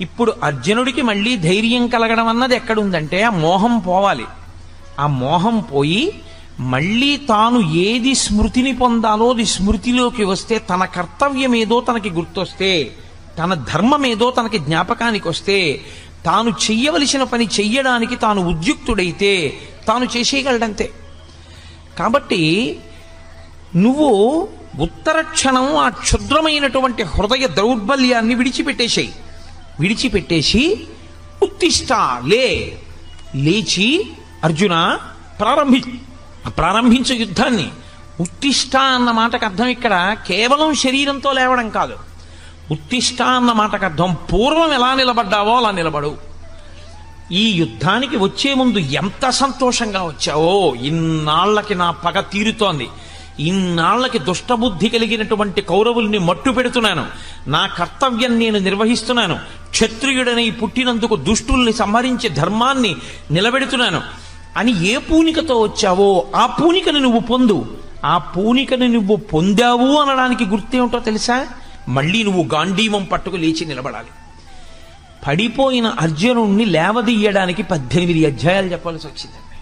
ఇప్పుడు అర్జునుడికి మళ్ళీ ధైర్యం కలగడం అన్నది ఎక్కడుందంటే ఆ మోహం పోవాలి. ఆ మోహం పోయి మళ్ళీ తాను ఏది స్మృతిని పొందాలో అది స్మృతిలోకి వస్తే, తన కర్తవ్యం ఏదో తనకి గుర్తొస్తే, తన ధర్మం ఏదో తనకి జ్ఞాపకానికి వస్తే, తాను చెయ్యవలసిన పని చెయ్యడానికి తాను ఉద్యుక్తుడైతే తాను చేసేయగలడంతే. కాబట్టి నువ్వు ఉత్తర క్షణం ఆ క్షుద్రమైనటువంటి హృదయ దౌర్బల్యాన్ని విడిచిపెట్టేసి ఉత్తిష్ట లేచి అర్జున ప్రారంభించే యుద్ధాన్ని. ఉత్తిష్ట అన్న మాటకు అర్థం ఇక్కడ కేవలం శరీరంతో లేవడం కాదు. ఉత్తిష్ట అన్న మాటకు అర్థం పూర్వం ఎలా నిలబడ్డావో అలా నిలబడు. ఈ యుద్ధానికి వచ్చే ముందు ఎంత సంతోషంగా వచ్చావో, ఇన్నాళ్లకి నా పగ తీరుతోంది, ఇన్నాళ్లకి దుష్టబుద్ధి కలిగినటువంటి కౌరవుల్ని మట్టు పెడుతున్నాను, నా కర్తవ్యం నేను నిర్వహిస్తున్నాను, క్షత్రియుడనై పుట్టినందుకు దుష్టుల్ని సంహరించి ధర్మాన్ని నిలబెడుతున్నాను అని ఏ పూనికతో వచ్చావో ఆ పూనికను నువ్వు పొందు. ఆ పూనికను నువ్వు పొందావు అనడానికి గుర్తేమిటో తెలుసా? మళ్ళీ నువ్వు గాంధీవం పట్టుకు లేచి నిలబడాలి. పడిపోయిన అర్జునుణ్ణి లేవదీయడానికి 18 అధ్యాయాలు చెప్పాల్సి వచ్చిందండి.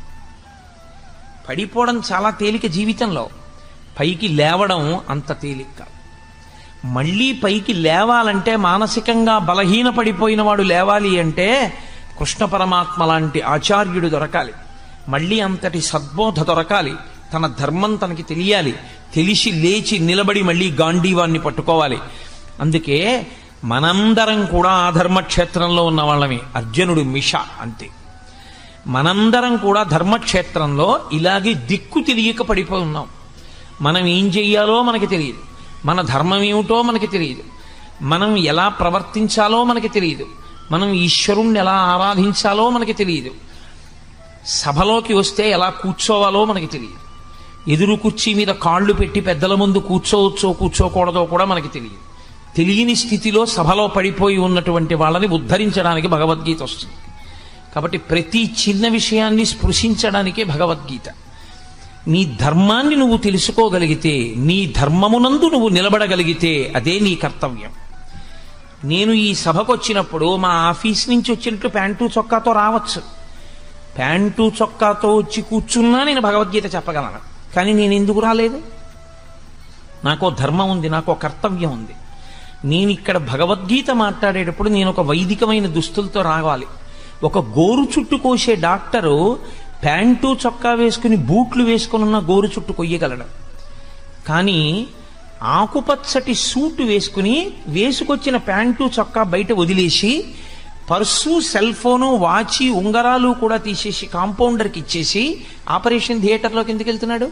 పడిపోవడం చాలా తేలిక జీవితంలో, పైకి లేవడం అంత తేలిక కాదు. మళ్ళీ పైకి లేవాలంటే, మానసికంగా బలహీన పడిపోయిన వాడు లేవాలి అంటే కృష్ణ పరమాత్మ లాంటి ఆచార్యుడు దొరకాలి, మళ్ళీ అంతటి సద్బోధ దొరకాలి, తన ధర్మం తనకి తెలియాలి, తెలిసి లేచి నిలబడి మళ్ళీ గాంధీవాన్ని పట్టుకోవాలి. అందుకే మనందరం కూడా ఆ ధర్మక్షేత్రంలో ఉన్న వాళ్ళమే. అర్జునుడు మిష అంతే. మనందరం కూడా ధర్మక్షేత్రంలో ఇలాగే దిక్కు తెలియక పడిపోయి ఉన్నాం. మనం ఏం చెయ్యాలో మనకి తెలియదు, మన ధర్మం ఏమిటో మనకి తెలియదు, మనం ఎలా ప్రవర్తించాలో మనకి తెలియదు, మనం ఈశ్వరుణ్ణి ఎలా ఆరాధించాలో మనకి తెలియదు, సభలోకి వస్తే ఎలా కూర్చోవాలో మనకి తెలియదు, ఎదురు కుర్చీ మీద కాళ్ళు పెట్టి పెద్దల ముందు కూర్చోవచ్చో కూర్చోకూడదో కూడా మనకి తెలియదు. తెలియని స్థితిలో సభలో పడిపోయి ఉన్నటువంటి వాళ్ళని ఉద్ధరించడానికి భగవద్గీత వస్తుంది. కాబట్టి ప్రతి చిన్న విషయాన్ని స్పృశించడానికే భగవద్గీత. నీ ధర్మాన్ని నువ్వు తెలుసుకోగలిగితే, నీ ధర్మమునందు నువ్వు నిలబడగలిగితే అదే నీ కర్తవ్యం. నేను ఈ సభకు వచ్చినప్పుడు మా ఆఫీస్ నుంచి వచ్చినట్టు ప్యాంటు చొక్కాతో రావచ్చు, ప్యాంటు చొక్కాతో వచ్చి కూర్చున్నా నేను భగవద్గీత చెప్పగలను. కానీ నేను ఎందుకు రాలేదు? నాకో ధర్మం ఉంది, నాకో కర్తవ్యం ఉంది. నేను ఇక్కడ భగవద్గీత మాట్లాడేటప్పుడు నేను ఒక వైదికమైన దుస్తులతో రావాలి. ఒక గోరు చుట్టు కోసే డాక్టరు ప్యాంటు చొక్కా వేసుకుని బూట్లు వేసుకుని ఉన్న గోరు చుట్టు కొయ్యగలడు. కానీ ఆకుపచ్చటి సూటు వేసుకొచ్చిన ప్యాంటు చొక్కా బయట వదిలేసి పర్సు, సెల్ ఫోను, వాచి, ఉంగరాలు కూడా తీసేసి కాంపౌండర్కి ఇచ్చేసి ఆపరేషన్ థియేటర్లోకి ఎందుకు వెళ్తున్నాడు?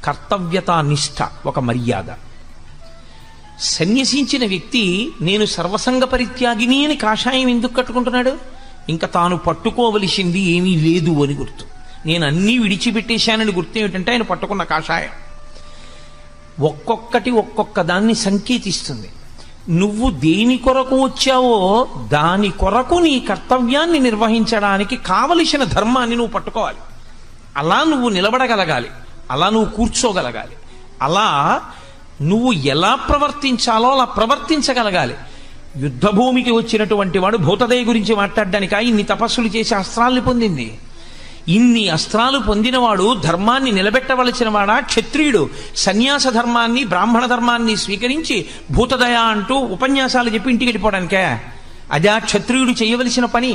కర్తవ్యతా నిష్ఠ, ఒక మర్యాద. సన్యసించిన వ్యక్తి నేను సర్వసంగ పరిత్యాగిని అని కాషాయం ఎందుకు కట్టుకుంటున్నాడు? ఇంకా తాను పట్టుకోవలసింది ఏమీ లేదు అని గుర్తు. నేను అన్నీ విడిచిపెట్టేశానని గుర్తు ఏమిటంటే ఆయన పట్టుకున్న కాషాయం. ఒక్కొక్కటి ఒక్కొక్క దాన్ని సంకేతిస్తుంది. నువ్వు దేని కొరకు వచ్చావో దాని కొరకు నీ కర్తవ్యాన్ని నిర్వహించడానికి కావలసిన ధర్మాన్ని నువ్వు పట్టుకోవాలి. అలా నువ్వు నిలబడగలగాలి, అలా నువ్వు కూర్చోగలగాలి, అలా నువ్వు ఎలా ప్రవర్తించాలో అలా ప్రవర్తించగలగాలి. యుద్ధభూమికి వచ్చినటువంటి వాడు భూతదయ గురించి మాట్లాడడానికి ఇన్ని తపస్సులు చేసి అస్త్రాల్ని పొందింది. ఇన్ని అస్త్రాలు పొందినవాడు ధర్మాన్ని నిలబెట్టవలసిన వాడా? క్షత్రియుడు సన్యాస ధర్మాన్ని, బ్రాహ్మణ ధర్మాన్ని స్వీకరించి భూతదయ అంటూ ఉపన్యాసాలు చెప్పి ఇంటికి వెళ్ళిపోవడానికే? అదే క్షత్రియుడు చేయవలసిన పని.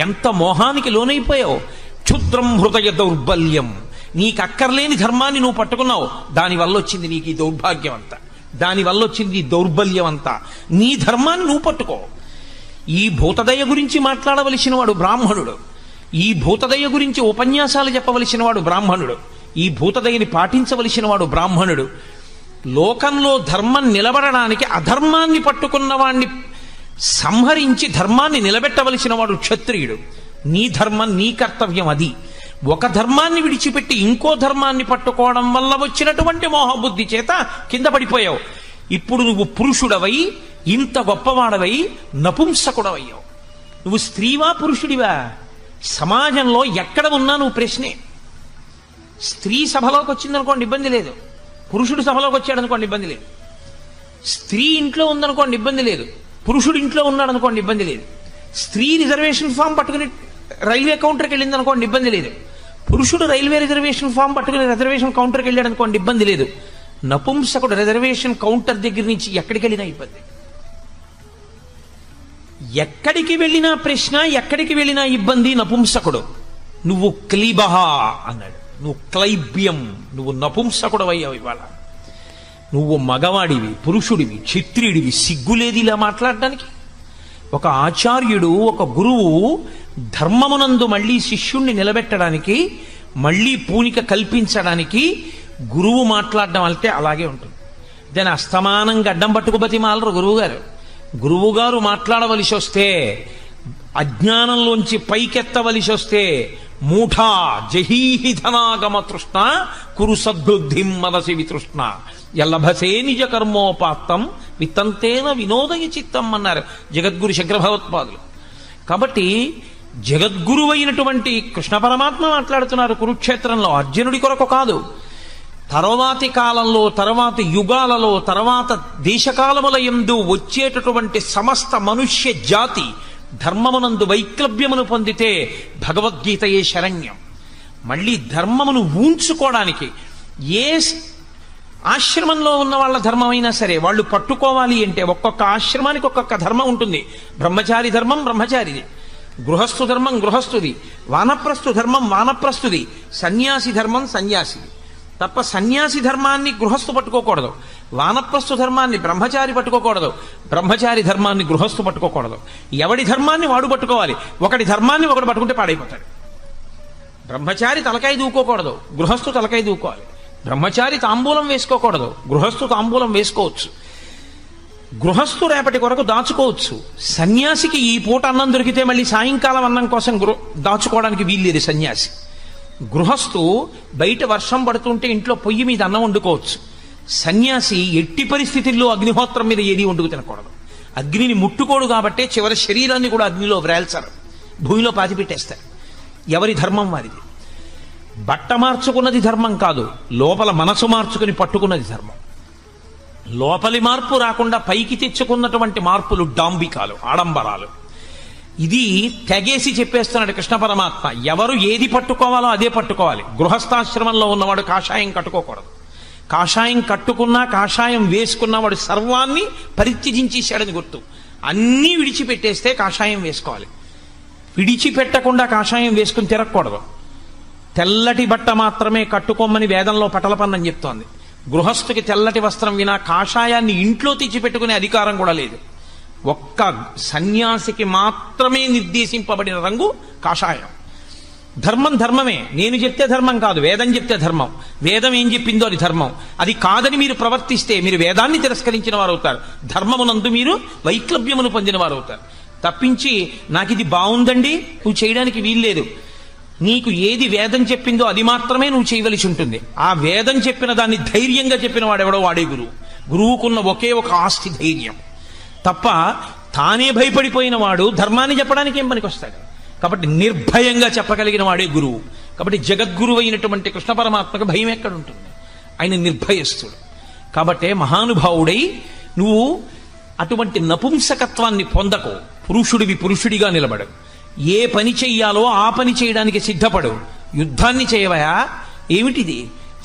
ఎంత మోహానికి లోనైపోయావు! క్షుద్రం హృదయ దౌర్బల్యం. నీకు అక్కర్లేని ధర్మాన్ని నువ్వు పట్టుకున్నావు, దానివల్ల వచ్చింది నీకు ఈ దౌర్భాగ్యం అంతా, దానివల్ల వచ్చింది ఈ దౌర్బల్యం అంతా. నీ ధర్మాన్ని నువ్వు పట్టుకో. ఈ భూతదయ గురించి మాట్లాడవలసిన వాడు బ్రాహ్మణుడు, ఈ భూతదయ గురించి ఉపన్యాసాలు చెప్పవలసిన వాడు బ్రాహ్మణుడు, ఈ భూతదయని పాటించవలసిన వాడు బ్రాహ్మణుడు. లోకంలో ధర్మం నిలబడడానికి అధర్మాన్ని పట్టుకున్న వాణ్ణి సంహరించి ధర్మాన్ని నిలబెట్టవలసిన వాడు క్షత్రియుడు. నీ ధర్మం, నీ కర్తవ్యం అది. ఒక ధర్మాన్ని విడిచిపెట్టి ఇంకో ధర్మాన్ని పట్టుకోవడం వల్ల వచ్చినటువంటి మోహబుద్ధి చేత కింద పడిపోయావు. ఇప్పుడు నువ్వు పురుషుడవై, ఇంత గొప్పవాడవై నపుంసకుడవయ్యావు. నువ్వు స్త్రీవా పురుషుడివా? సమాజంలో ఎక్కడ ఉన్నా నువ్వు ప్రశ్నే. స్త్రీ సభలోకి వచ్చిందనుకోండి ఇబ్బంది లేదు, పురుషుడు సభలోకి వచ్చాడనుకోండి ఇబ్బంది లేదు, స్త్రీ ఇంట్లో ఉందనుకోండి ఇబ్బంది లేదు, పురుషుడు ఇంట్లో ఉన్నాడు అనుకోండి, ఇబ్బంది లేదు. స్త్రీ రిజర్వేషన్ ఫామ్ పట్టుకుని రైల్వే కౌంటర్కి వెళ్ళింది అనుకోండి, ఇబ్బంది లేదు. పురుషుడు రైల్వే రిజర్వేషన్ ఫామ్ పట్టుకుని రిజర్వేషన్ కౌంటర్కి వెళ్ళాడు అనుకోండి, ఇబ్బంది లేదు. నపుంసకుడు రిజర్వేషన్ కౌంటర్ దగ్గర నుంచి ఎక్కడికి వెళ్ళినా ఇబ్బంది. ఎక్కడికి వెళ్ళినా ప్రశ్న, ఎక్కడికి వెళ్ళినా ఇబ్బంది. నపుంసకుడు. నువ్వు క్లీబహ అన్నాడు. నువ్వు క్లైబ్యం, నువ్వు నపుంసకుడు అయ్యావు ఇవాళ. నువ్వు మగవాడివి, పురుషుడివి, క్షత్రియుడివి, సిగ్గులేది ఇలా మాట్లాడడానికి. ఒక ఆచార్యుడు, ఒక గురువు ధర్మమునందు మళ్ళీ శిష్యుణ్ణి నిలబెట్టడానికి, మళ్ళీ పూనిక కల్పించడానికి గురువు మాట్లాడడం అంటే అలాగే ఉంటుంది. దాని అస్తమానం గడ్డం పట్టుకు బతిమాలరు గురువుగారు. గురువుగారు మాట్లాడవలసి వస్తే, అజ్ఞానంలోంచి పైకెత్తవలసి వస్తే, మూఢా జహీహి ధనాగమ తృష్ణ కురు సద్బుద్ధిం మనసి వితృష్ణ ఎల్లభసే నిజ కర్మోపాత్తం విత్తంతేన వినోదయ చిత్తం అన్నారు జగద్గురు శంకర భగవత్పాదులు. కాబట్టి జగద్గురువైనటువంటి కృష్ణ పరమాత్మ మాట్లాడుతున్నారు కురుక్షేత్రంలో. అర్జునుడి కొరకు కాదు, తర్వాతి కాలంలో, తర్వాతి యుగాలలో, తర్వాత దేశకాలముల యందు వచ్చేటటువంటి సమస్త మనుష్య జాతి ధర్మమునందు వైక్లభ్యమును పొందితే భగవద్గీతయే శరణ్యం. మళ్ళీ ధర్మమును ఊంచుకోవడానికి ఏ ఆశ్రమంలో ఉన్న వాళ్ళ ధర్మం అయినా సరే వాళ్ళు పట్టుకోవాలి అంటే ఒక్కొక్క ఆశ్రమానికి ఒక్కొక్క ధర్మం ఉంటుంది. బ్రహ్మచారి ధర్మం బ్రహ్మచారిది, గృహస్థు ధర్మం గృహస్థుది, వానప్రస్థు ధర్మం వానప్రస్థుది, సన్యాసి ధర్మం సన్యాసిది. తప్ప సన్యాసి ధర్మాన్ని గృహస్థు పట్టుకోకూడదు, వానప్రస్థు ధర్మాన్ని బ్రహ్మచారి పట్టుకోకూడదు, బ్రహ్మచారి ధర్మాన్ని గృహస్థు పట్టుకోకూడదు. ఎవడి ధర్మాన్ని వాడు పట్టుకోవాలి. ఒకటి ధర్మాన్ని ఒకడు పట్టుకుంటే పాడైపోతాడు. బ్రహ్మచారి తలకాయ దూకోకూడదు, గృహస్థు తలకాయ దూకోవాలి. బ్రహ్మచారి తాంబూలం వేసుకోకూడదు, గృహస్థు తాంబూలం వేసుకోవచ్చు. గృహస్థు రేపటి కొరకు దాచుకోవచ్చు. సన్యాసికి ఈ పూట అన్నం దొరికితే మళ్ళీ సాయంకాలం అన్నం కోసం దాచుకోవడానికి వీల్లేదు సన్యాసి. గృహస్థు బయట వర్షం పడుతుంటే ఇంట్లో పొయ్యి మీద అన్నం వండుకోవచ్చు. సన్యాసి ఎట్టి పరిస్థితుల్లో అగ్నిహోత్రం మీద ఏది వండుకు తినకూడదు. అగ్నిని ముట్టుకోడు కాబట్టే చివరి శరీరాన్ని కూడా అగ్నిలో వ్రేల్చారు, భూమిలో పాతిపెట్టేస్తారు. ఎవరి ధర్మం వారిది. బట్ట మార్చుకున్నది ధర్మం కాదు, లోపల మనసు మార్చుకుని పట్టుకున్నది ధర్మం. లోపలి మార్పు రాకుండా పైకి తెచ్చుకున్నటువంటి మార్పులు డాంబికాలు, ఆడంబరాలు. ఇది తెగేసి చెప్పేస్తున్నాడు కృష్ణ పరమాత్మ. ఎవరు ఏది పట్టుకోవాలో అదే పట్టుకోవాలి. గృహస్థాశ్రమంలో ఉన్నవాడు కాషాయం కట్టుకోకూడదు. కాషాయం కట్టుకున్నా, కాషాయం వేసుకున్నా వాడు సర్వాన్ని పరిత్యజించేశాడని గుర్తు. అన్నీ విడిచిపెట్టేస్తే కాషాయం వేసుకోవాలి. విడిచిపెట్టకుండా కాషాయం వేసుకుని తిరగకూడదు. తెల్లటి బట్ట మాత్రమే కట్టుకోమని వేదంలో పటలపన్నం చెప్తోంది. గృహస్థుకి తెల్లటి వస్త్రం వినా కాషాయాన్ని ఇంట్లో తెచ్చిపెట్టుకునే అధికారం కూడా లేదు. ఒక్క సన్యాసికి మాత్రమే నిర్దేశింపబడిన రంగు కాషాయం. ధర్మం ధర్మమే, నేను చెప్తే ధర్మం కాదు, వేదం చెప్తే ధర్మం. వేదం ఏం చెప్పిందో అది ధర్మం. అది కాదని మీరు ప్రవర్తిస్తే మీరు వేదాన్ని తిరస్కరించిన వారు అవుతారు, ధర్మమునందు మీరు వైక్లభ్యమును పొందిన వారు అవుతారు. తప్పించి నాకు ఇది బాగుందండి నువ్వు చేయడానికి వీల్లేదు, నీకు ఏది వేదం చెప్పిందో అది మాత్రమే నువ్వు చేయవలసి ఉంటుంది. ఆ వేదం చెప్పిన దాన్ని ధైర్యంగా చెప్పిన వాడెవడో వాడే గురువు. గురువుకున్న ఒకే ఒక ఆస్తి ధైర్యం. తప్ప తానే భయపడిపోయిన వాడు ధర్మాన్ని చెప్పడానికి ఏం పనికొస్తాడు? కాబట్టి నిర్భయంగా చెప్పగలిగిన వాడే గురువు. కాబట్టి జగద్గురువు అయినటువంటి కృష్ణ పరమాత్మకు భయం ఎక్కడుంటుంది? ఆయన నిర్భయస్తుడు. కాబట్టే మహానుభావుడై నువ్వు అటువంటి నపుంసకత్వాన్ని పొందకు. పురుషుడివి పురుషుడిగా నిలబడు. ఏ పని చెయ్యాలో ఆ పని చేయడానికి సిద్ధపడు. యుద్ధాన్ని చేయవయా? ఏమిటిది?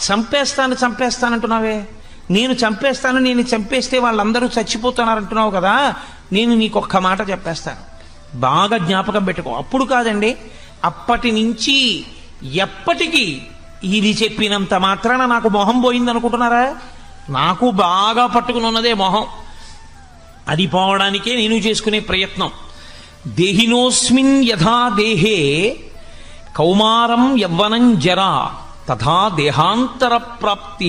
చంపేస్తానంటున్నావే. నేను చంపేస్తాను, నేను చంపేస్తే వాళ్ళందరూ చచ్చిపోతున్నారంటున్నావు కదా. నేను నీకొక్క మాట చెప్పేస్తాను, బాగా జ్ఞాపకం పెట్టుకో. అప్పుడు కాదండి, అప్పటి నుంచి ఎప్పటికీ ఇది చెప్పినంత మాత్రాన నాకు మొహం పోయిందనుకుంటున్నారా? నాకు బాగా పట్టుకుని ఉన్నదే మొహం. అది పోవడానికే నేను చేసుకునే ప్రయత్నం. దేహినోస్మిన్ యథా దేహే కౌమారం యవ్వనం జరా తథా దేహాంతర ప్రాప్తి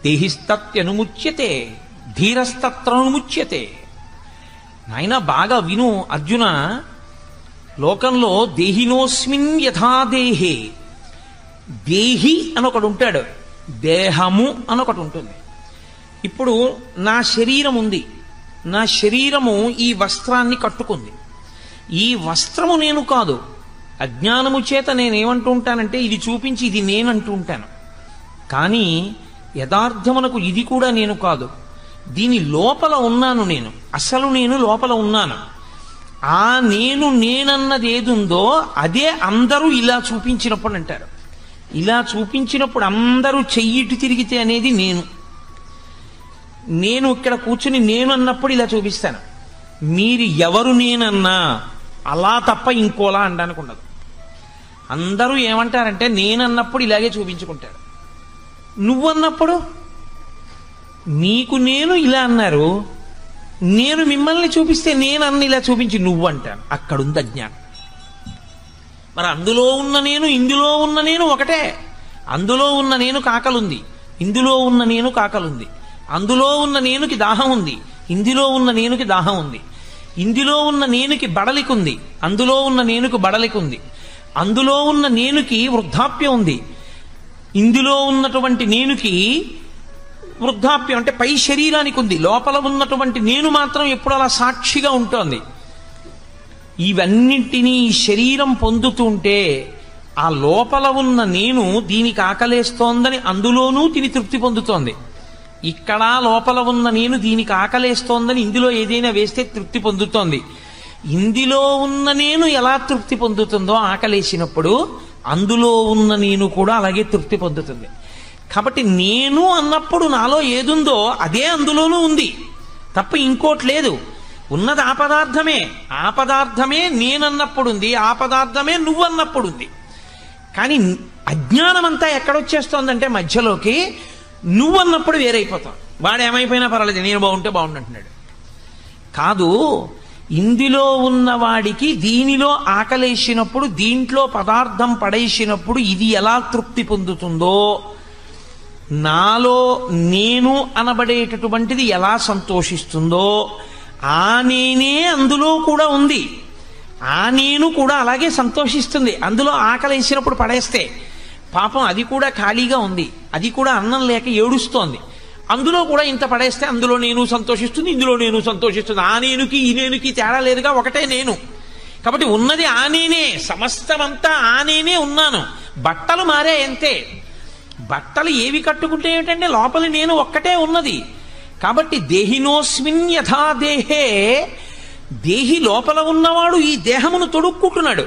దేహిస్తత్యనుముచ్యతే ధీరస్తత్రనుముచ్యతే. నాయన బాగా విను అర్జున. లోకంలో దేహినోస్మిన్ యథా దేహే, దేహి అనొకడు ఉంటాడు, దేహము అనొకటి ఉంటుంది. ఇప్పుడు నా శరీరం ఉంది, నా శరీరము ఈ వస్త్రాన్ని కట్టుకుంది. ఈ వస్త్రము నేను కాదు. అజ్ఞానము చేత నేనేమంటూ ఉంటానంటే ఇది చూపించి ఇది నేనంటూ ఉంటాను. కానీ యథార్థమునకు ఇది కూడా నేను కాదు. దీని లోపల ఉన్నాను నేను, అసలు నేను లోపల ఉన్నాను. ఆ నేనన్నది ఏదుందో అదే అందరూ ఇలా చూపించినప్పుడు అంటారు. ఇలా చూపించినప్పుడు అందరూ చెయ్యిటి తిరిగితే అనేది నేను ఇక్కడ కూర్చుని నేను అన్నప్పుడు ఇలా చూపిస్తాను. మీరు ఎవరు నేనన్నా అలా తప్ప ఇంకోలా అనడానికి ఉండదు. అందరూ ఏమంటారంటే నేనన్నప్పుడు ఇలాగే చూపించుకుంటారు. నువ్వన్నప్పుడు నీకు నేను ఇలా అన్నారు, నేను మిమ్మల్ని చూపిస్తే నేనన్న ఇలా చూపించి నువ్వు అంటాను. అక్కడుంది అజ్ఞానం. మరి అందులో ఉన్న నేను ఇందులో ఉన్న నేను ఒకటే. అందులో ఉన్న నేను కాకలుంది, ఇందులో ఉన్న నేను కాకలుంది. అందులో ఉన్న నేనుకి దాహం ఉంది, ఇందులో ఉన్న నేనుకి దాహం ఉంది. ఇందులో ఉన్న నేనుకి బడలికుంది, అందులో ఉన్న నేనుకి బడలికుంది. అందులో ఉన్న నేనుకి వృద్ధాప్యం ఉంది, ఇందులో ఉన్నటువంటి నేనుకి వృద్ధాప్యం అంటే పై శరీరానికి ఉంది. లోపల ఉన్నటువంటి నేను మాత్రం ఎప్పుడు అలా సాక్షిగా ఉంటోంది. ఇవన్నింటినీ శరీరం పొందుతుంటే ఆ లోపల ఉన్న నేను దీనికి ఆకలేస్తోందని అందులోనూ తిని తృప్తి పొందుతోంది. ఇక్కడ లోపల ఉన్న నేను దీనికి ఆకలేస్తోందని ఇందులో ఏదైనా వేస్తే తృప్తి పొందుతోంది. ఇందులో ఉన్న నేను ఎలా తృప్తి పొందుతుందో ఆకలేసినప్పుడు అందులో ఉన్న నేను కూడా అలాగే తృప్తి పొందుతుంది. కాబట్టి నేను అన్నప్పుడు నాలో ఏదుందో అదే అందులోనూ ఉంది తప్ప ఇంకోటి లేదు. ఉన్నది ఆ పదార్థమే, ఆ పదార్థమే నేనన్నప్పుడు ఉంది, ఆ పదార్థమే నువ్వన్నప్పుడు ఉంది. కానీ అజ్ఞానం అంతా ఎక్కడొచ్చేస్తోందంటే మధ్యలోకి నువ్వన్నప్పుడు వేరైపోతాం. వాడు ఏమైపోయినా పర్వాలేదు, నేను బాగుంటే బాగుండంటున్నాడు. కాదు, ఇందులో ఉన్నవాడికి దీనిలో ఆకలేసినప్పుడు, దీంట్లో పదార్థం పడేసినప్పుడు ఇది ఎలా తృప్తి పొందుతుందో, నాలో నేను అనబడేటటువంటిది ఎలా సంతోషిస్తుందో, ఆ నేనే అందులో కూడా ఉంది. ఆ నేను కూడా అలాగే సంతోషిస్తుంది. అందులో ఆకలేసినప్పుడు పడేస్తే పాపం అది కూడా ఖాళీగా ఉంది, అది కూడా అన్నం లేక ఏడుస్తోంది. అందులో కూడా ఇంత పడేస్తే అందులో నేను సంతోషిస్తుంది, ఇందులో నేను సంతోషిస్తుంది. ఆ నేనుకి ఈ నేనుకి తేడా లేదుగా, ఒకటే నేను. కాబట్టి ఉన్నది ఆ నేనే, సమస్తమంతా ఆ నేనే ఉన్నాను. బట్టలు మారే అంతే. బట్టలు ఏవి కట్టుకుంటే ఏమిటంటే లోపల నేను ఒక్కటే ఉన్నది. కాబట్టి దేహినోస్మిన్ యథా దేహే, దేహి లోపల ఉన్నవాడు ఈ దేహమును తొడుక్కుంటున్నాడు.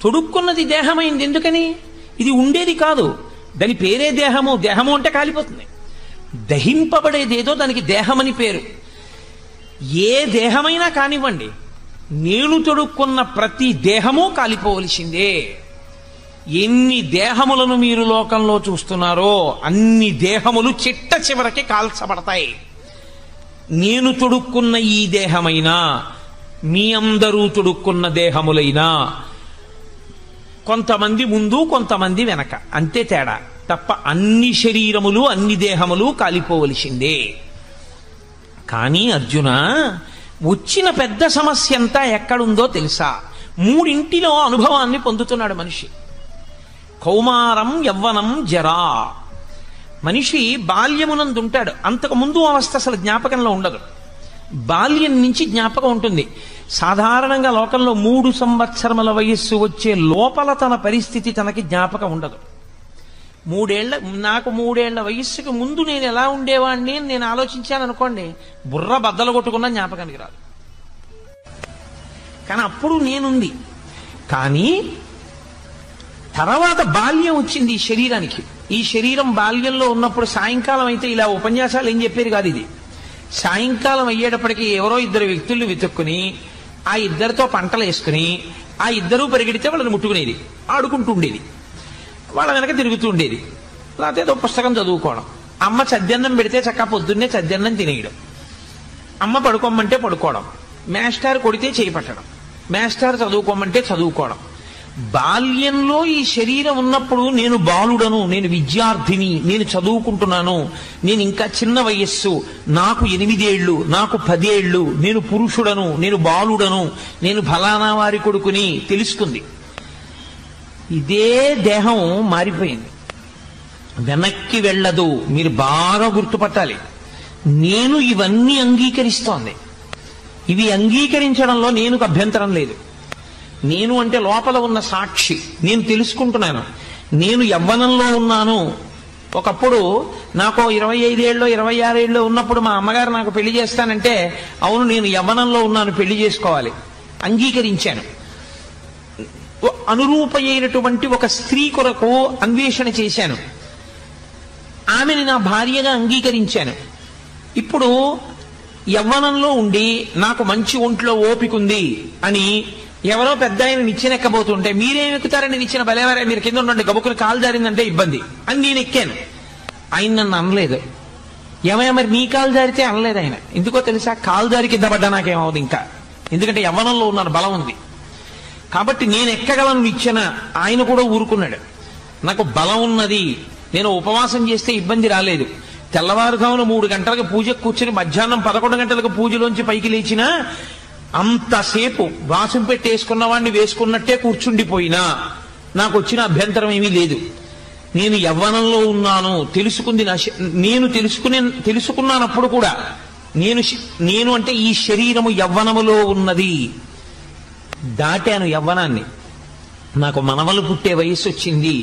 తొడుక్కున్నది దేహమైంది. ఎందుకని? ఇది ఉండేది కాదు, దాని పేరే దేహము. దేహము అంటే కాలిపోతుంది. దహింపబడేదేదో దానికి దేహమని పేరు. ఏ దేహమైనా కానివ్వండి, నేను తొడుక్కున్న ప్రతి దేహము కాలిపోవలసిందే. ఎన్ని దేహములను మీరు లోకంలో చూస్తున్నారో అన్ని దేహములు చిట్ట చివరికి కాల్చబడతాయి. నేను తొడుక్కున్న ఈ దేహమైనా, మీ అందరూ తొడుక్కున్న దేహములైనా, కొంతమంది ముందు కొంతమంది వెనక, అంతే తేడా తప్ప అన్ని శరీరములు అన్ని దేహములు కాలిపోవలసిందే. కానీ అర్జున, వచ్చిన పెద్ద సమస్య అంతా ఎక్కడుందో తెలుసా? మూడింటిలో అనుభవాన్ని పొందుతున్నాడు మనిషి. కౌమారం, యవ్వనం, జరా. మనిషి బాల్యమునందుంటాడు. అంతకు ముందు అవస్థ అసలు జ్ఞాపకంలో ఉండదు. బాల్యం నుంచి జ్ఞాపకం ఉంటుంది. సాధారణంగా లోకంలో 3 సంవత్సరముల వయస్సు వచ్చే లోపల తన పరిస్థితి తనకి జ్ఞాపకం ఉండదు. నాకు 3 ఏళ్ల వయస్సుకి ముందు నేను ఎలా ఉండేవాడిని అని నేను ఆలోచించాను అనుకోండి, బుర్ర బద్దలు కొట్టుకున్న జ్ఞాపకానికి రాదు. కానీ అప్పుడు నేనుంది. కానీ తర్వాత బాల్యం వచ్చింది ఈ శరీరానికి. ఈ శరీరం బాల్యంలో ఉన్నప్పుడు సాయంకాలం అయితే ఇలా ఉపన్యాసాలు ఏం చెప్పేది కాదు. ఇది సాయంకాలం అయ్యేటప్పటికి ఎవరో 2 వ్యక్తుల్ని వెతుక్కుని ఆ 2తో పంటలు వేసుకుని ఆ 2 పరిగెడితే వాళ్ళని ముట్టుకునేది, ఆడుకుంటూ ఉండేది, వాళ్ళ వెనక తిరుగుతూ ఉండేది. లేకపోతే ఏదో పుస్తకం చదువుకోవడం. అమ్మ చద్దన్నం పెడితే చక్కగా పొద్దున్నే చద్దన్నం తినేయడం, అమ్మ పడుకోమంటే పడుకోవడం, మేస్టార్ కొడితే చేయి పట్టడం, మేస్టార్ చదువుకోమంటే చదువుకోవడం. బాల్యంలో ఈ శరీరం ఉన్నప్పుడు నేను బాలుడను, నేను విద్యార్థిని, నేను చదువుకుంటున్నాను, నేను ఇంకా చిన్న వయస్సు, నాకు 8 ఏళ్ళు, నాకు 10 ఏళ్ళు, నేను పురుషుడను, నేను బాలుడను, నేను ఫలానా వారి కొడుకుని తెలుసుకుంది. ఇదే దేహం మారిపోయింది, వెనక్కి వెళ్ళదు. మీరు బాగా గుర్తుపట్టాలి. నేను ఇవన్నీ అంగీకరిస్తోంది. ఇవి అంగీకరించడంలో నేనుకు అభ్యంతరం లేదు. నేను అంటే లోపల ఉన్న సాక్షి, నేను తెలుసుకుంటున్నాను. నేను యవ్వనంలో ఉన్నాను, ఒకప్పుడు నాకు 25 ఏళ్ళు 26 ఏళ్ళు ఉన్నప్పుడు మా అమ్మగారు నాకు పెళ్లి చేస్తానంటే అవును నేను యవ్వనంలో ఉన్నాను, పెళ్లి చేసుకోవాలి, అంగీకరించాను. అనురూపమైనటువంటి ఒక స్త్రీ కొరకు అన్వేషణ చేశాను, ఆమెని నా భార్యగా అంగీకరించాను. ఇప్పుడు యవ్వనంలో ఉండి నాకు మంచి ఒంట్లో ఓపికంది అని ఎవరో పెద్ద ఆయన నిచ్చెనెక్కబోతుంటే మీరేం ఎక్కుతారని నిచ్చిన బలేవారే, మీరు కింద ఉండండి, గబుక్కుని కాలు జారిందంటే ఇబ్బంది అని నేను ఎక్కాను. ఆయన నన్ను అనలేదు. ఏమయ్యా మరి నీ కాలు జారితే అనలేదు ఆయన. ఎందుకో తెలుసా? కాలు జారి కింద పడ్డా నాకేమవుతుంది ఇంకా, ఎందుకంటే యవ్వనంలో ఉన్నాను, బలం ఉంది కాబట్టి నేను ఎక్కగలను నిచ్చెన. ఆయన కూడా ఊరుకున్నాడు. నాకు బలం ఉన్నది, నేను ఉపవాసం చేస్తే ఇబ్బంది రాలేదు. తెల్లవారుజామున 3 గంటలకు పూజకు కూర్చుని మధ్యాహ్నం 11 గంటలకు పూజలోంచి పైకి లేచినా అంతసేపు వాసం పెట్టేసుకున్న వాడిని వేసుకున్నట్టే కూర్చుండిపోయినా నాకు వచ్చిన అభ్యంతరం ఏమీ లేదు. నేను యవ్వనంలో ఉన్నాను, తెలుసుకుంది నేను తెలుసుకున్నానప్పుడు కూడా నేను అంటే ఈ శరీరము యవ్వనములో ఉన్నది. దాటాను యవ్వనాన్ని. నాకు మనవలు పుట్టే వయసు వచ్చింది,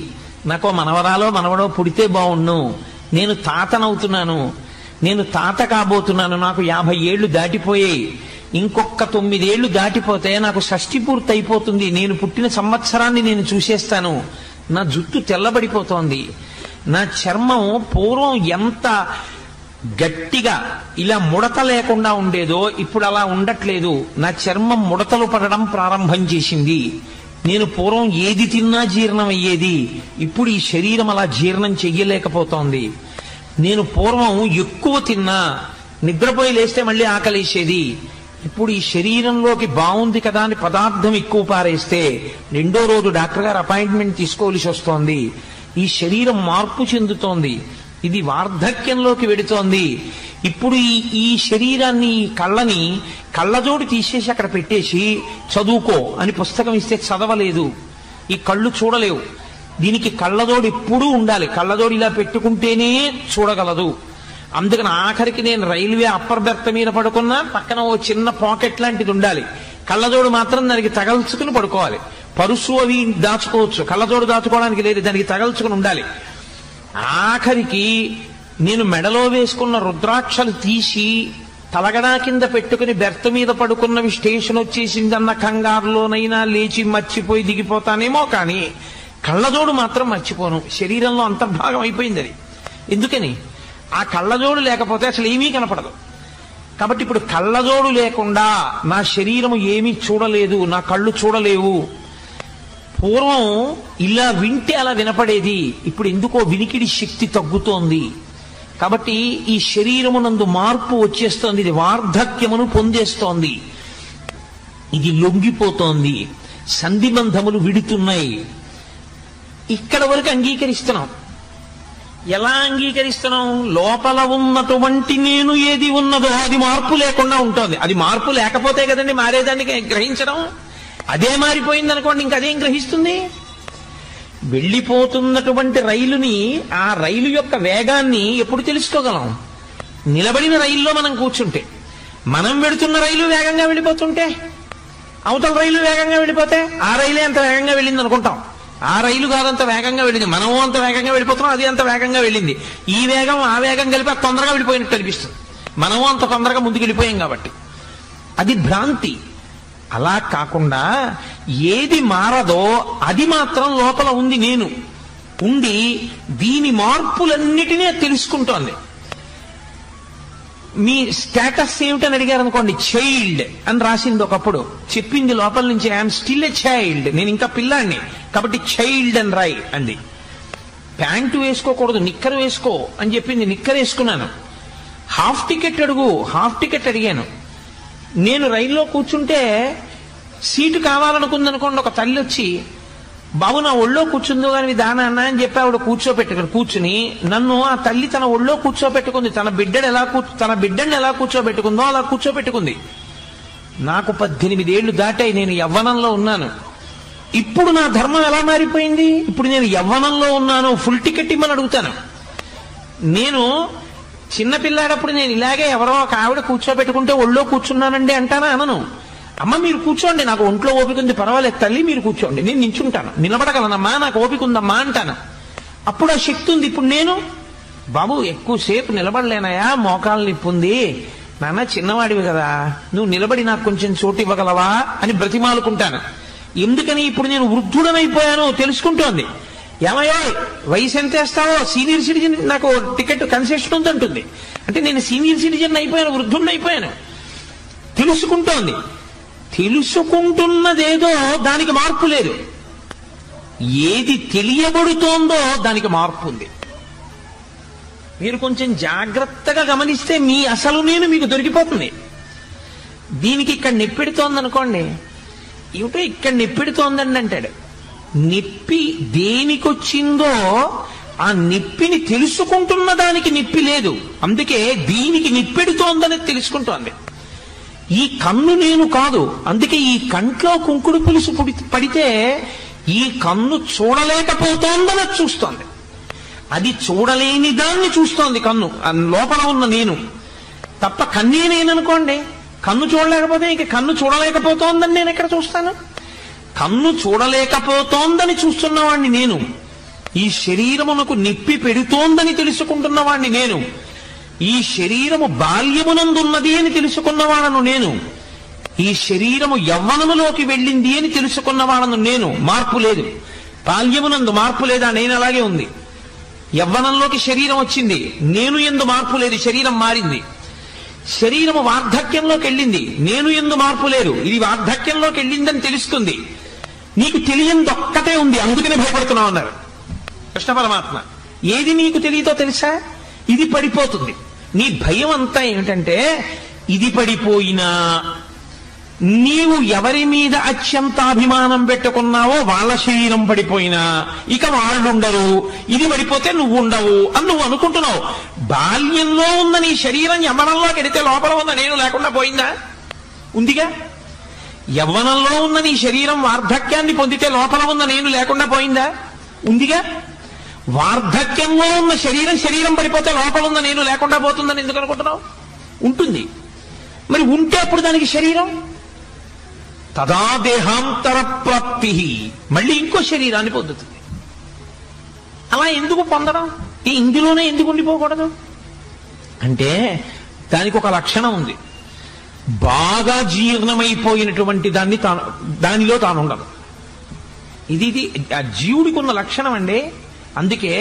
నాకు మనవరాలో మనవడో పుడితే బాగుండు. నేను తాతనవుతున్నాను, నేను తాత కాబోతున్నాను. నాకు 50 ఏళ్లు దాటిపోయాయి. ఇంకొక 9 ఏళ్లు దాటిపోతే నాకు షష్ఠి పూర్తి అయిపోతుంది. నేను పుట్టిన సంవత్సరాన్ని నేను చూసేస్తాను. నా జుట్టు తెల్లబడిపోతోంది. నా చర్మం పూర్వం ఎంత గట్టిగా ఇలా ముడత లేకుండా ఉండేదో ఇప్పుడు అలా ఉండట్లేదు. నా చర్మం ముడతలు పడడం ప్రారంభం చేసింది. నేను పూర్వం ఏది తిన్నా జీర్ణం అయ్యేది, ఇప్పుడు ఈ శరీరం అలా జీర్ణం చెయ్యలేకపోతోంది. నేను పూర్వం ఎక్కువ తిన్నా నిద్రపోయి లేస్తే మళ్ళీ ఆకలేసేది, ఇప్పుడు ఈ శరీరంలోకి బాగుంది కదా అని పదార్థం ఎక్కువ పారేస్తే 2వ రోజు డాక్టర్ గారు అపాయింట్మెంట్ తీసుకోవలసి వస్తోంది. ఈ శరీరం మార్పు చెందుతోంది, ఇది వార్ధక్యంలోకి వెడుతోంది. ఇప్పుడు ఈ శరీరాన్ని, ఈ కళ్ళని కళ్ళజోడు తీసేసి అక్కడ పెట్టేసి చదువుకో అని పుస్తకం ఇస్తే చదవలేదు. ఈ కళ్ళు చూడలేవు, దీనికి కళ్ళజోడు ఎప్పుడూ ఉండాలి. కళ్ళజోడు ఇలా పెట్టుకుంటేనే చూడగలదు. అందుకని ఆఖరికి నేను రైల్వే అప్పర్ బెర్త్ మీద పడుకున్నా పక్కన ఓ చిన్న పాకెట్ లాంటిది ఉండాలి. కళ్ళజోడు మాత్రం దానికి తగల్చుకుని పడుకోవాలి. పరుసు అవి దాచుకోవచ్చు, కళ్ళజోడు దాచుకోవడానికి లేదు, దానికి తగల్చుకుని ఉండాలి. ఆఖరికి నేను మెడలో వేసుకున్న రుద్రాక్షలు తీసి తలగడా కింద పెట్టుకుని బెర్త్ మీద పడుకున్నవి స్టేషన్ వచ్చేసిందన్న కంగారులోనైనా లేచి మర్చిపోయి దిగిపోతానేమో, కానీ కళ్ళజోడు మాత్రం మర్చిపోను. శరీరంలో అంతర్భాగం అయిపోయింది అది. ఎందుకని? ఆ కళ్ళజోడు లేకపోతే అసలు ఏమీ కనపడదు. కాబట్టి ఇప్పుడు కళ్ళజోడు లేకుండా నా శరీరము ఏమీ చూడలేదు, నా కళ్ళు చూడలేవు. పూర్వం ఇలా వింటే అలా వినపడేది, ఇప్పుడు ఎందుకో వినికిడి శక్తి తగ్గుతోంది. కాబట్టి ఈ శరీరమునందు మార్పు వచ్చేస్తోంది, ఇది వార్ధక్యమును పొందేస్తోంది, ఇది లొంగిపోతోంది, సంధిబంధములు విడుతున్నాయి. ఇక్కడ వరకు అంగీకరిస్తున్నాం. ఎలా అంగీకరిస్తున్నాం? లోపల ఉన్నటువంటి నేను ఏది ఉన్నదో అది మార్పు లేకుండా ఉంటుంది. అది మార్పు లేకపోతే కదండి మారేదాన్ని గ్రహించడం. అదే మారిపోయింది అనుకోండి, ఇంకదేం గ్రహిస్తుంది? వెళ్ళిపోతున్నటువంటి రైలుని, ఆ రైలు యొక్క వేగాన్ని ఎప్పుడు తెలుసుకోగలం? నిలబడిన రైల్లో మనం కూర్చుంటే. మనం వెడుతున్న రైలు వేగంగా వెళ్ళిపోతుంటే, అవతల రైలు వేగంగా వెళ్ళిపోతే ఆ రైలే అంత వేగంగా వెళ్ళింది అనుకుంటాం. ఆ రైలు కాదంత వేగంగా వెళ్ళింది, మనము అంత వేగంగా వెళ్ళిపోతున్నాం, అది అంత వేగంగా వెళ్ళింది. ఈ వేగం ఆ వేగం కలిపి అది తొందరగా వెళ్ళిపోయినట్టు అనిపిస్తుంది, మనము అంత తొందరగా ముందుకు వెళ్ళిపోయాం కాబట్టి. అది భ్రాంతి. అలా కాకుండా ఏది మారదో అది మాత్రం లోపల ఉంది. నేను ఉండి దీని మార్పులన్నిటినీ తెలుసుకుంటోంది. మీ స్టేటస్ ఏమిటని అడిగారు అనుకోండి, చైల్డ్ అని రాసింది ఒకప్పుడు, చెప్పింది లోపల నుంచి ఐఎమ్ స్టిల్ ఎ చైల్డ్, నేను ఇంకా పిల్లాడిని కాబట్టి చైల్డ్ అని రాయి అంది. ప్యాంటు వేసుకోకూడదు, నిక్కర్ వేసుకో అని చెప్పింది, నిక్కర్ వేసుకున్నాను. హాఫ్ టికెట్ అడుగు, హాఫ్ టికెట్ అడిగాను. నేను రైల్లో కూర్చుంటే సీటు కావాలనుకుందనుకోండి, ఒక తల్లి వచ్చి బాబు నా ఒళ్ళో కూర్చుందో కానీ దానా అన్న అని చెప్పి ఆవిడ కూర్చుని నన్ను ఆ తల్లి తన ఒళ్ళో కూర్చోబెట్టుకుంది. తన బిడ్డని ఎలా కూర్చోబెట్టుకుందో అలా కూర్చోబెట్టుకుంది. నాకు 18 ఏళ్లు దాటాయి, నేను యవ్వనంలో ఉన్నాను. ఇప్పుడు నా ధర్మం ఎలా మారిపోయింది? ఇప్పుడు నేను యవ్వనంలో ఉన్నాను, ఫుల్ టికెట్ ఇమ్మని అడుగుతాను. నేను చిన్నపిల్లాడప్పుడు నేను ఇలాగే ఎవరో ఒక ఆవిడ కూర్చోబెట్టుకుంటే ఒళ్ళో కూర్చున్నానండి అంటానా? అనను. అమ్మ మీరు కూర్చోండి, నాకు ఒంట్లో ఓపిక ఉంది, పర్వాలేదు తల్లి మీరు కూర్చోండి, నేను నించుంటాను, నిలబడగలనమ్మా, నాకు ఓపిక ఉందమ్మా అంటాను. అప్పుడు ఆ శక్తి ఉంది. ఇప్పుడు బాబు ఎక్కువసేపు నిలబడలేనాయా, మోకాలు నిప్పుంది, నాన్న చిన్నవాడివి కదా, నువ్వు నిలబడి నాకు కొంచెం చోటు ఇవ్వగలవా అని బ్రతిమాలుకుంటాను. ఎందుకని? ఇప్పుడు నేను వృద్ధుడనైపోయాను తెలుసుకుంటోంది. ఏమయ్యో వయసు ఎంత వేస్తావో, సీనియర్ సిటిజన్ నాకు టికెట్ కన్సెషన్ ఉందంటుంది. అంటే నేను సీనియర్ సిటిజన్ అయిపోయాను, వృద్ధుడిని అయిపోయాను తెలుసుకుంటోంది. తెలుసుకుంటున్నదేదో దానికి మార్పు లేదు. ఏది తెలియబడుతోందో దానికి మార్పు ఉంది. మీరు కొంచెం జాగ్రత్తగా గమనిస్తే మీ అసలు నేను మీకు దొరికిపోతుంది. దీనికి ఇక్కడ నెప్పెడుతోంది అనుకోండి, ఏమిటో ఇక్కడ నెప్పెడుతోందండి అంటాడు. నొప్పి దేనికొచ్చిందో ఆ నొప్పిని తెలుసుకుంటున్న దానికి నొప్పి లేదు, అందుకే దీనికి నొప్పెడుతోందని తెలుసుకుంటోంది. ఈ కన్ను నేను కాదు, అందుకే ఈ కంట్లో కుంకుడు పులుసు పడితే ఈ కన్ను చూడలేకపోతోందని చూస్తోంది. అది చూడలేని దాన్ని చూస్తోంది కన్ను, లోపల ఉన్న నేను తప్ప. కన్నే నేననుకోండి, కన్ను చూడలేకపోతే ఇంక కన్ను చూడలేకపోతోందని నేను ఎక్కడ చూస్తాను? కన్ను చూడలేకపోతోందని చూస్తున్నవాణ్ణి నేను. ఈ శరీరమునకు నొప్పి పెడుతోందని తెలుసుకుంటున్నవాణ్ణి నేను. ఈ శరీరము బాల్యమునందున్నది అని తెలుసుకున్నవాడను నేను. ఈ శరీరము యవ్వనములోకి వెళ్ళింది అని తెలుసుకున్నవాడను నేను. మార్పు లేదు. బాల్యమునందు మార్పు లేదా, నేను అలాగే ఉంది. యవ్వనంలోకి శరీరం వచ్చింది, నేను ఎందు మార్పు లేదు, శరీరం మారింది. శరీరము వార్ధక్యంలోకి వెళ్ళింది, నేను ఎందు మార్పు లేదు, ఇది వార్ధక్యంలోకి వెళ్ళిందని తెలుస్తుంది. నీకు తెలియంది ఒక్కటే ఉంది, అందుకనే భయపడుతున్నావు అన్నారు కృష్ణ పరమాత్మ. ఏది నీకు తెలియదో తెలుసా? ఇది పడిపోతుంది. నీ భయం అంతా ఏమిటంటే, ఇది పడిపోయినా నీవు ఎవరి మీద అత్యంత అభిమానం పెట్టుకున్నావో వాళ్ళ శరీరం పడిపోయినా ఇక వాళ్ళుండరు, ఇది పడిపోతే నువ్వు ఉండవు అని నువ్వు అనుకుంటున్నావు. బాల్యంలో ఉన్న నీ శరీరం యవ్వనంలోకి ఎడితే లోపల ఉన్న నేను లేకుండా పోయిందా? ఉందిగా. యవ్వనంలో ఉన్న నీ శరీరం వార్ధక్యాన్ని పొందితే లోపల ఉన్న నేను లేకుండా పోయిందా? ఉందిగా. వార్ధక్యంలో ఉన్న శరీరం పడిపోతే లోపల ఉన్న నేను లేకుండా పోతుందని ఎందుకు అనుకుంటున్నావు? ఉంటుంది. మరి ఉంటే అప్పుడు దానికి శరీరం తదా దేహాంతర ప్రాప్తి, మళ్ళీ ఇంకో శరీరాన్ని పొందుతుంది. అలా ఎందుకు పొందడం? ఇందులోనే ఎందుకు ఉండిపోకూడదు అంటే దానికి ఒక లక్షణం ఉంది. బాగా జీర్ణమైపోయినటువంటి దానిలో తాను ఉండదు. ఇది ఆ జీవుడికి ఉన్న లక్షణం అండి. అందుకే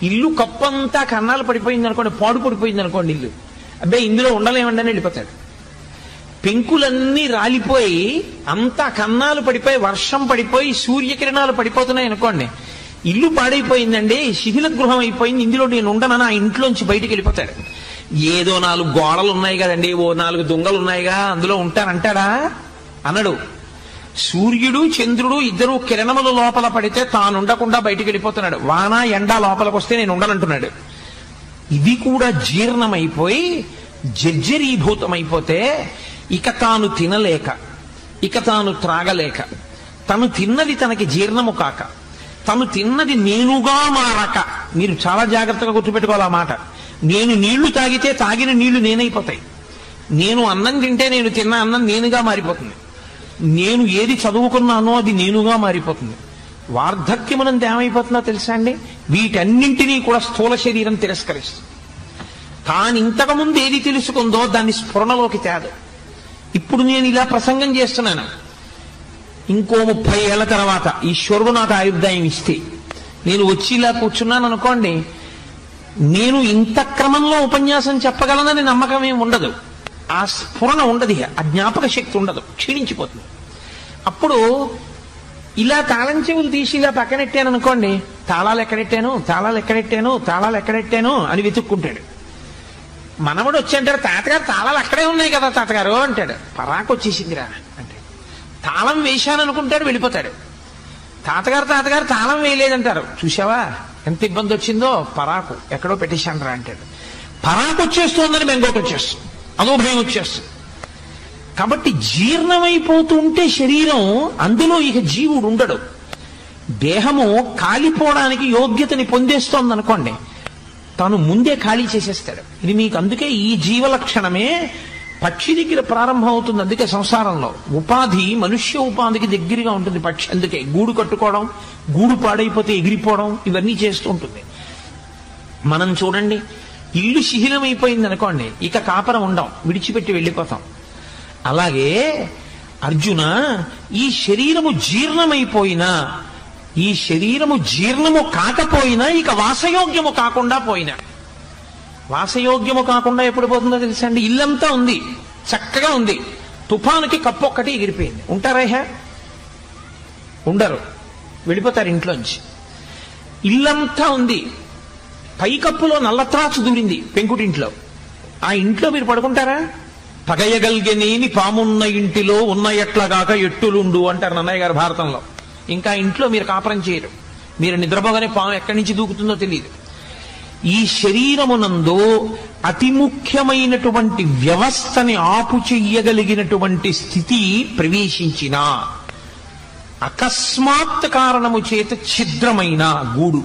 ఇల్లు కప్పంతా కన్నాలు పడిపోయింది అనుకోండి, పాడు పడిపోయింది అనుకోండి ఇల్లు, అబ్బాయి ఇందులో ఉండలేమండి అని వెళ్ళిపోతాడు. పెంకులన్నీ రాలిపోయి అంతా కన్నాలు పడిపోయి వర్షం పడిపోయి సూర్యకిరణాలు పడిపోతున్నాయి అనుకోండి, ఇల్లు పాడైపోయిందండి, శిథిల గృహం అయిపోయింది, ఇందులో నేను ఉండనని ఆ ఇంట్లోంచి బయటికి వెళ్ళిపోతాడు. ఏదో 4 గోడలు ఉన్నాయి కదండి, ఓ 4 దొంగలు ఉన్నాయిగా అందులో ఉంటానంటాడా? అనడు. సూర్యుడు చంద్రుడు ఇద్దరు కిరణముల లోపల పడితే తానుండకుండా బయటికి వెళ్ళిపోతున్నాడు. వాన ఎండ లోపలికి వస్తే నేను ఉండనంటున్నాడు. ఇది కూడా జీర్ణమైపోయి జర్జరీభూతమైపోతే ఇక తాను తినలేక, ఇక తాను త్రాగలేక, తను తిన్నది తనకి జీర్ణము కాక, తను తిన్నది నేనుగా మారక. మీరు చాలా జాగ్రత్తగా గుర్తుపెట్టుకోవాలి ఆ మాట. నేను నీళ్లు తాగితే తాగిన నీళ్లు నేనైపోతాయి. నేను అన్నం తింటే నేను తిన్న అన్నం నేనుగా మారిపోతుంది. నేను ఏది చదువుకున్నానో అది నేనుగా మారిపోతుంది. వార్ధక్యమునంత ఏమైపోతుందో తెలుసా అండి? వీటన్నింటినీ కూడా స్థూల శరీరం తిరస్కరిస్తుంది. తాను ఇంతకుముందు ఏది తెలుసుకుందో దాన్ని స్ఫురణలోకి తేదు. ఇప్పుడు నేను ఇలా ప్రసంగం చేస్తున్నాను, ఇంకో 30 ఏళ్ల తర్వాత ఈశ్వరుడు నాకు ఆయుర్దాయం ఇస్తే నేను వచ్చి ఇలా కూర్చున్నాను అనుకోండి, నేను ఇంత క్రమంలో ఉపన్యాసం చెప్పగలనని నమ్మకం ఏమి ఉండదు. ఆ స్ఫురణ ఉండదు, ఆ జ్ఞాపక శక్తి ఉండదు, క్షీణించిపోతుంది. అప్పుడు ఇలా తాళం చెవులు తీసి ఇలా పక్కనెట్టాను అనుకోండి, తాళాలు ఎక్కడెట్టాను అని వెతుక్కుంటాడు. మనవడు వచ్చి అంటాడు, తాతగారు తాళాలు అక్కడే ఉన్నాయి కదా తాతగారు అంటాడు. పరాకు వచ్చేసిందిరా అంటే తాళం వేశాను అనుకుంటాడు, వెళ్ళిపోతాడు. తాతగారు తాళం వేయలేదంటారు. చూసావా ఎంత ఇబ్బంది వచ్చిందో, పరాకు ఎక్కడో పెట్టేశాను అంటాడు. పరాకు వచ్చేస్తోందని బెంగోటి వచ్చేస్తుంది, అదో భయం వచ్చేస్తుంది. కాబట్టి జీర్ణమైపోతుంటే శరీరం, అందులో ఇక జీవుడు ఉండడు. దేహము కాలిపోవడానికి యోగ్యతని పొందేస్తోంది అనుకోండి, తాను ముందే ఖాళీ చేసేస్తాడు. ఇది మీకు అందుకే ఈ జీవలక్షణమే పక్షి దగ్గర ప్రారంభం అవుతుంది. అందుకే సంసారంలో ఉపాధి మనుష్య ఉపాధికి దగ్గరగా ఉంటుంది పక్షి. అందుకే గూడు కట్టుకోవడం, గూడు పాడైపోతే ఎగిరిపోవడం, ఇవన్నీ చేస్తూ ఉంటుంది. మనం చూడండి, ఇల్లు శిథిలమైపోయింది అనుకోండి, ఇక కాపరం ఉండం, విడిచిపెట్టి వెళ్ళిపోతాం. అలాగే అర్జున, ఈ శరీరము జీర్ణమైపోయినా, ఈ శరీరము జీర్ణము కాకపోయినా ఇక వాసయోగ్యము కాకుండా పోయినా, వాసయోగ్యము కాకుండా ఎప్పుడు పోతుందో తెలుసా అండి? ఇల్లంతా ఉంది, చక్కగా ఉంది, తుఫానుకి కప్పు ఒక్కటి ఎగిరిపోయింది. ఉంటారా? ఉండరు, వెళ్ళిపోతారు ఇంట్లోంచి. ఇల్లంతా ఉంది, పైకప్పులో నల్లత్రాచు దూరింది పెంకుటింట్లో, ఆ ఇంట్లో మీరు పడుకుంటారా? పగయగల్గెనేని పామున్న ఇంటిలో ఉన్న ఎట్లగాక ఎట్టులుండు అంటారు నన్నయ్య గారు భారతంలో. ఇంకా ఇంట్లో మీరు కాపురం చేయరు, మీరు నిద్రపోగానే పాము ఎక్కడి నుంచి దూకుతుందో తెలియదు. ఈ శరీరమునందు అతి ముఖ్యమైనటువంటి వ్యవస్థని ఆపు చెయ్యగలిగినటువంటి స్థితి ప్రవేశించిన అకస్మాత్ కారణము చేత ఛిద్రమైన గూడు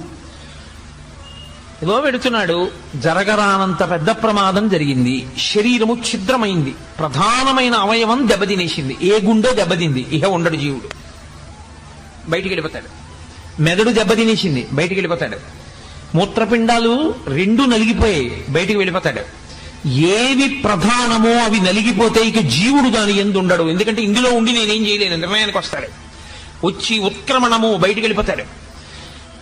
ఏదో పెడుతున్నాడు, జరగరానంత పెద్ద ప్రమాదం జరిగింది, శరీరము ఛిద్రమైంది, ప్రధానమైన అవయవం దెబ్బతినేసింది, ఏ గుండో దెబ్బతింది, ఇహ ఉండడు జీవుడు, బయటికి వెళ్ళిపోతాడు. మెదడు దెబ్బతినేసింది, బయటికి వెళ్ళిపోతాడు. మూత్రపిండాలు రెండు నలిగిపోయాయి, బయటికి వెళ్ళిపోతాడు. ఏవి ప్రధానమో అవి నలిగిపోతే ఇక జీవుడు దాని యందు ఉండడు. ఎందుకంటే ఇందులో ఉండి నేనేం చేయలేను నిర్ణయానికి వస్తాడు, వచ్చి ఉత్క్రమణము, బయటికి వెళ్ళిపోతాడు.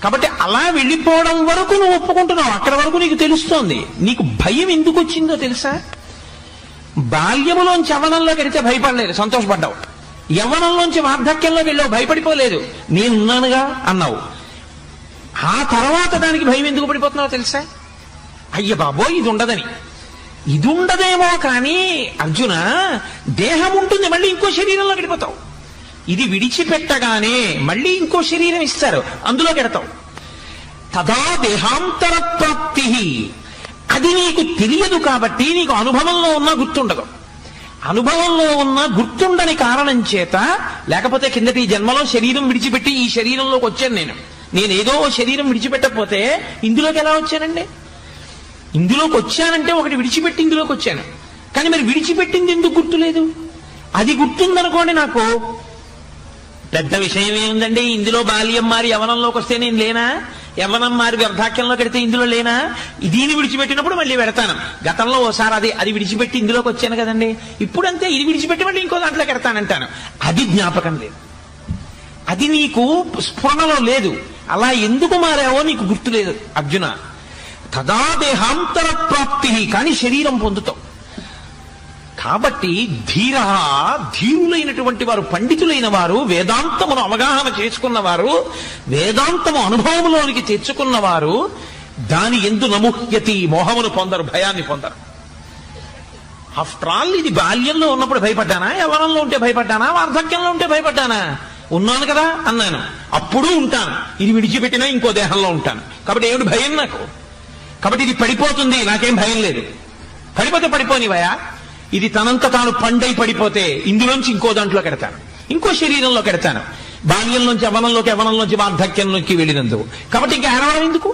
కాబట్టి అలా వెళ్ళిపోవడం వరకు నువ్వు ఒప్పుకుంటున్నావు, అక్కడ వరకు నీకు తెలుస్తోంది. నీకు భయం ఎందుకు వచ్చిందో తెలుసా? బాల్యములోంచి యవ్వనంలోకి వెళితే భయపడలేదు, సంతోషపడ్డావు. యవ్వనంలోంచి వార్ధక్యంలోకి వెళ్ళావు, భయపడిపోలేదు, నేనున్నానుగా అన్నావు. ఆ తర్వాత దానికి భయం ఎందుకు పడిపోతున్నావో తెలుసా? అయ్య బాబో ఇది ఉండదని. ఇది ఉండదేమో కానీ అర్జున, దేహం ఉంటుంది, మళ్ళీ ఇంకో శరీరంలోకి వెళ్ళిపోతావు. ఇది విడిచిపెట్టగానే మళ్ళీ ఇంకో శరీరం ఇస్తారు, అందులోకి వెడతావు. తదా దేహాంతర ప్రాప్తి, అది నీకు తెలియదు కాబట్టి నీకు అనుభవంలో ఉన్నా గుర్తుండదు. అనుభవంలో ఉన్న గుర్తుండని కారణం చేత, లేకపోతే కిందటి జన్మలో శరీరం విడిచిపెట్టి ఈ శరీరంలోకి వచ్చాను నేనేదో శరీరం విడిచిపెట్టకపోతే ఇందులోకి ఎలా వచ్చానండి? ఇందులోకి వచ్చానంటే ఒకటి విడిచిపెట్టి ఇందులోకి వచ్చాను, కానీ మరి విడిచిపెట్టింది ఎందుకు గుర్తులేదు? అది గుర్తుందనుకోండి, నాకు పెద్ద విషయం ఏముందండి, ఇందులో బాల్యం మారి యవనంలోకి వస్తే నేను లేనా? యవ్వనం మారి వార్ధక్యంలోకి వెడితే ఇందులో లేనా? దీన్ని విడిచిపెట్టినప్పుడు మళ్ళీ వెడతాను. గతంలో ఓసారి అది విడిచిపెట్టి ఇందులోకి వచ్చాను కదండి, ఇప్పుడంతే ఇది విడిచిపెట్టి మళ్ళీ ఇంకో దాంట్లోకి వెడతానంటాను. అది జ్ఞాపకం లేదు, అది నీకు స్ఫురణలో లేదు. అలా ఎందుకు మారావో నీకు గుర్తులేదు అర్జున. తదా దేహాంతర ప్రాప్తి, కానీ శరీరం పొందుతావు. కాబట్టి ధీరులైనటువంటి వారు, పండితులైన వారు, వేదాంతమును అవగాహన చేసుకున్నవారు, వేదాంతము అనుభవంలోనికి తెచ్చుకున్నవారు దాని ఎందు నముహ్యతి, మోహమును పొందరు, భయాన్ని పొందరు. ఆఫ్టర్ ఆల్ ఇది బాల్యంలో ఉన్నప్పుడు భయపడ్డానా? యవ్వనంలో ఉంటే భయపడ్డానా? వార్ధక్యంలో ఉంటే భయపడ్డానా? ఉన్నాను కదా అన్నాను, అప్పుడు ఉంటాను. ఇది విడిచిపెట్టినా ఇంకో దేహంలో ఉంటాను. కాబట్టి ఏమిటి భయం నాకు? కాబట్టి ఇది పడిపోతుంది, నాకేం భయం లేదు. పడిపోతే పడిపోనివయా, ఇది తనంత తాను పండై పడిపోతే ఇందులోంచి ఇంకో దాంట్లో కెడతాను, ఇంకో శరీరంలో కెడతాను. బాల్యంలోంచి యవ్వనంలోకి, యవ్వనంలోంచి వార్ధక్యంలోకి వెళ్ళినందుకు. కాబట్టి ఇంకా ఏడవడం ఎందుకు?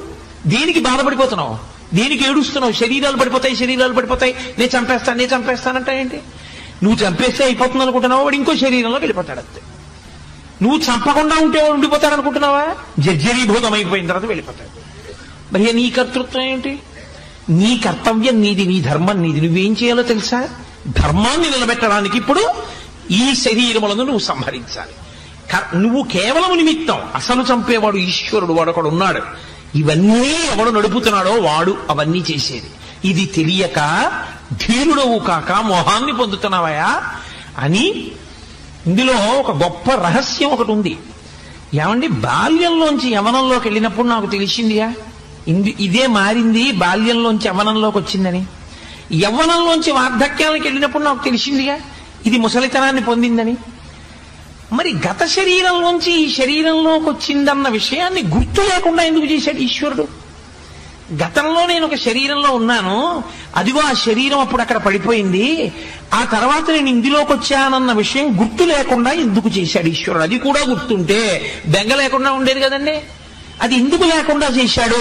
దేనికి బాధపడిపోతున్నావు? దేనికి ఏడుస్తున్నావు? శరీరాలు పడిపోతాయి, శరీరాలు పడిపోతాయి, నేను చంపేస్తానంటే ఏంటి? నువ్వు చంపేస్తే అయిపోతుంది అనుకుంటున్నావా? వాడు ఇంకో శరీరంలోకి వెళ్ళిపోతాడు అంతే. నువ్వు చంపకుండా ఉంటే వాడు ఉండిపోతాడు అనుకుంటున్నావా? జర్జరీభూతం అయిపోయిన తర్వాత వెళ్ళిపోతాడు. మరి నీ కర్తృత్వం ఏంటి? నీ కర్తవ్యం నీది, నీ ధర్మం నీది. నువ్వేం చేయాలో తెలుసా? ధర్మాన్ని నిలబెట్టడానికి ఇప్పుడు ఈ శరీరములను నువ్వు సంహరించాలి. నువ్వు కేవలం నిమిత్తం, అసలు చంపేవాడు ఈశ్వరుడు, వాడు ఒకడు ఉన్నాడు. ఇవన్నీ ఎవడు నడుపుతున్నాడో వాడు అవన్నీ చేసేది. ఇది తెలియక ధీరుడవు కాక మోహాన్ని పొందుతున్నావయా అని. ఇందులో ఒక గొప్ప రహస్యం ఒకటి ఉంది. ఏమండి, బాల్యంలోంచి యవనంలోకి వెళ్ళినప్పుడు నాకు తెలిసిందిగా ఇదే మారింది, బాల్యంలోంచి యవ్వనంలోకి వచ్చిందని. యవ్వనంలోంచి వార్ధక్యానికి వెళ్ళినప్పుడు నాకు తెలిసిందిగా ఇది ముసలితనాన్ని పొందిందని. మరి గత శరీరంలోంచి ఈ శరీరంలోకి వచ్చిందన్న విషయాన్ని గుర్తు లేకుండా ఎందుకు చేశాడు ఈశ్వరుడు? గతంలో నేను ఒక శరీరంలో ఉన్నాను, అదిగో ఆ శరీరం అప్పుడు అక్కడ పడిపోయింది, ఆ తర్వాత నేను ఇందులోకి వచ్చానన్న విషయం గుర్తు లేకుండా ఎందుకు చేశాడు ఈశ్వరుడు? అది కూడా గుర్తుంటే బెంగ లేకుండా ఉండేది కదండి. అది ఎందుకు లేకుండా చేశాడు